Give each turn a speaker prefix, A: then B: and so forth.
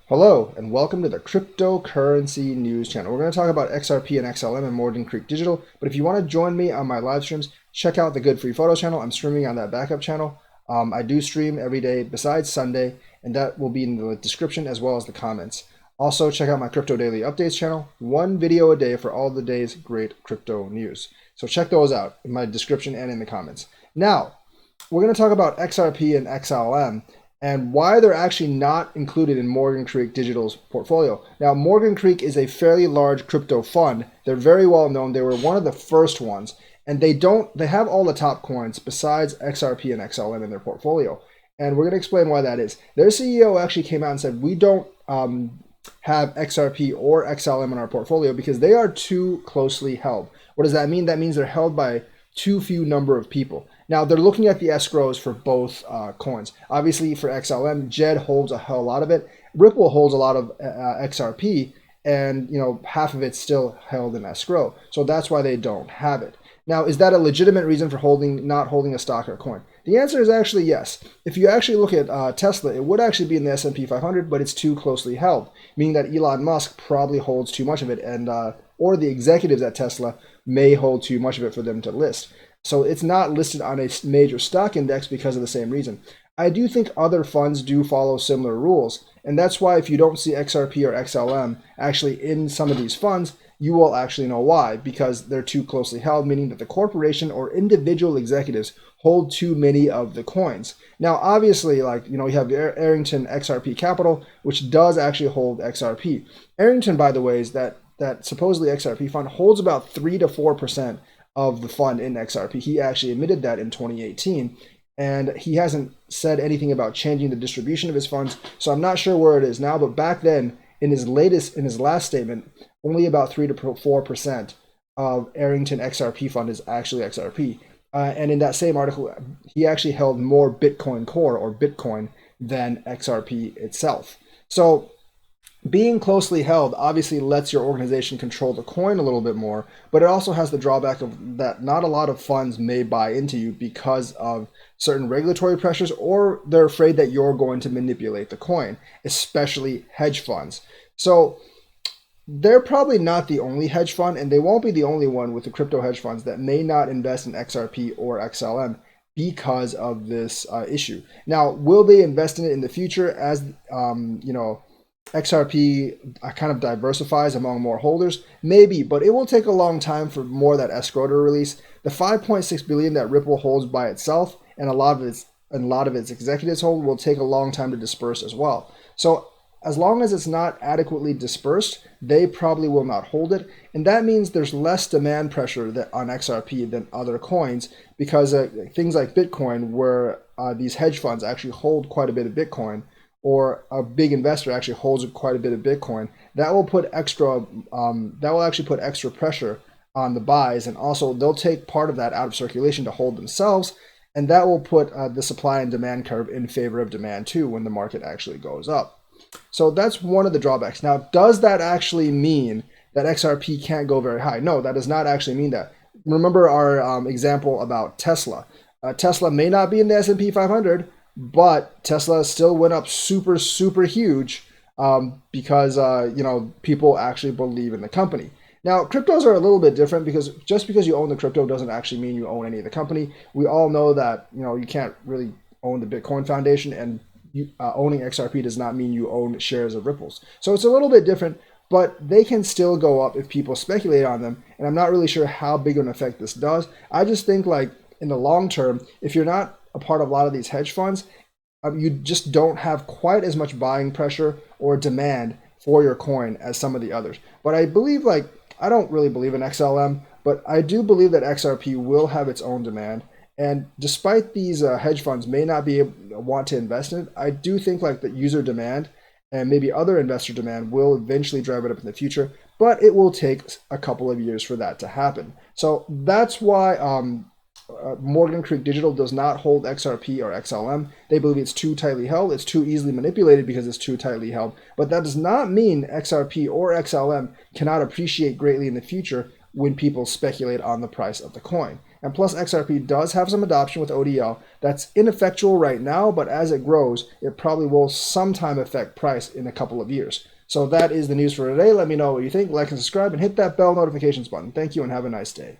A: Hello and welcome to the cryptocurrency news channel. We're going to talk about XRP and XLM and Morgan Creek Digital. But if you want to join me on my live streams, check out the Good Free Photos channel. I'm streaming on that backup channel. I do stream every day besides Sunday, and that will be in the description as well as the comments. Also, check out my Crypto Daily Updates channel. One video a day for all the day's great crypto news. So check those out in my description and in the comments. Now, we're going to talk about XRP and XLM and why they're actually not included in Morgan Creek Digital's portfolio. Now, Morgan Creek is a fairly large crypto fund. They're very well known. They were one of the first ones, and they have all the top coins besides XRP and XLM in their portfolio. And we're going to explain why that is. Their CEO actually came out and said, we don't have XRP or XLM in our portfolio because they are too closely held. What does that mean? That means they're held by too few number of people. Now, they're looking at the escrows for both coins. Obviously, for XLM, Jed holds a hell lot of it. Ripple holds a lot of XRP, and half of it's still held in escrow. So that's why they don't have it. Now, is that a legitimate reason for not holding a stock or coin? The answer is actually yes. If you actually look at Tesla, it would actually be in the S&P 500, but it's too closely held, meaning that Elon Musk probably holds too much of it, and or the executives at Tesla may hold too much of it for them to list. So it's not listed on a major stock index because of the same reason. I do think other funds do follow similar rules, and that's why if you don't see XRP or XLM actually in some of these funds, you will actually know why, because they're too closely held, meaning that the corporation or individual executives hold too many of the coins. Now, obviously, you have Arrington XRP Capital, which does actually hold XRP. Arrington, by the way, is that supposedly XRP fund holds about 3 to 4% of the fund in XRP. He actually admitted that in 2018, and he hasn't said anything about changing the distribution of his funds, so I'm not sure where it is now, but back then, in his last statement, only about 3 to 4% of Arrington XRP fund is actually XRP. And in that same article, he actually held more Bitcoin Core or Bitcoin than XRP itself. So being closely held obviously lets your organization control the coin a little bit more, but it also has the drawback of that not a lot of funds may buy into you because of certain regulatory pressures, or they're afraid that you're going to manipulate the coin, especially hedge funds. So they're probably not the only hedge fund, and they won't be the only one with the crypto hedge funds that may not invest in XRP or XLM because of this issue. Now, will they invest in it in the future as XRP kind of diversifies among more holders? Maybe, but it will take a long time for more of that escrow to release. The 5.6 billion that Ripple holds by itself and a lot of its executives hold will take a long time to disperse as well. So as long as it's not adequately dispersed, they probably will not hold it. And that means there's less demand pressure on XRP than other coins, because things like Bitcoin, where these hedge funds actually hold quite a bit of Bitcoin, or a big investor actually holds quite a bit of Bitcoin, that will actually put extra pressure on the buys, and also they'll take part of that out of circulation to hold themselves, and that will put the supply and demand curve in favor of demand too when the market actually goes up. So that's one of the drawbacks. Now, does that actually mean that XRP can't go very high? No, that does not actually mean that. Remember our example about Tesla. Tesla may not be in the S&P 500, but Tesla still went up super, super huge because people actually believe in the company. Now, cryptos are a little bit different, because just because you own the crypto doesn't actually mean you own any of the company. We all know that you can't really own the Bitcoin Foundation, and owning XRP does not mean you own shares of Ripples. So it's a little bit different, but they can still go up if people speculate on them, and I'm not really sure how big of an effect this does. I just think, in the long term, if you're not a part of a lot of these hedge funds, you just don't have quite as much buying pressure or demand for your coin as some of the others. But I believe, I don't really believe in XLM, but I do believe that XRP will have its own demand. And despite these hedge funds may not want to invest in it, I do think the user demand and maybe other investor demand will eventually drive it up in the future, but it will take a couple of years for that to happen. So that's why Morgan Creek Digital does not hold XRP or XLM. They believe it's too tightly held. It's too easily manipulated because it's too tightly held. But that does not mean XRP or XLM cannot appreciate greatly in the future when people speculate on the price of the coin. And plus, XRP does have some adoption with ODL that's ineffectual right now, but as it grows, it probably will sometime affect price in a couple of years. So that is the news for today. Let me know what you think. Like and subscribe and hit that bell notifications button. Thank you and have a nice day.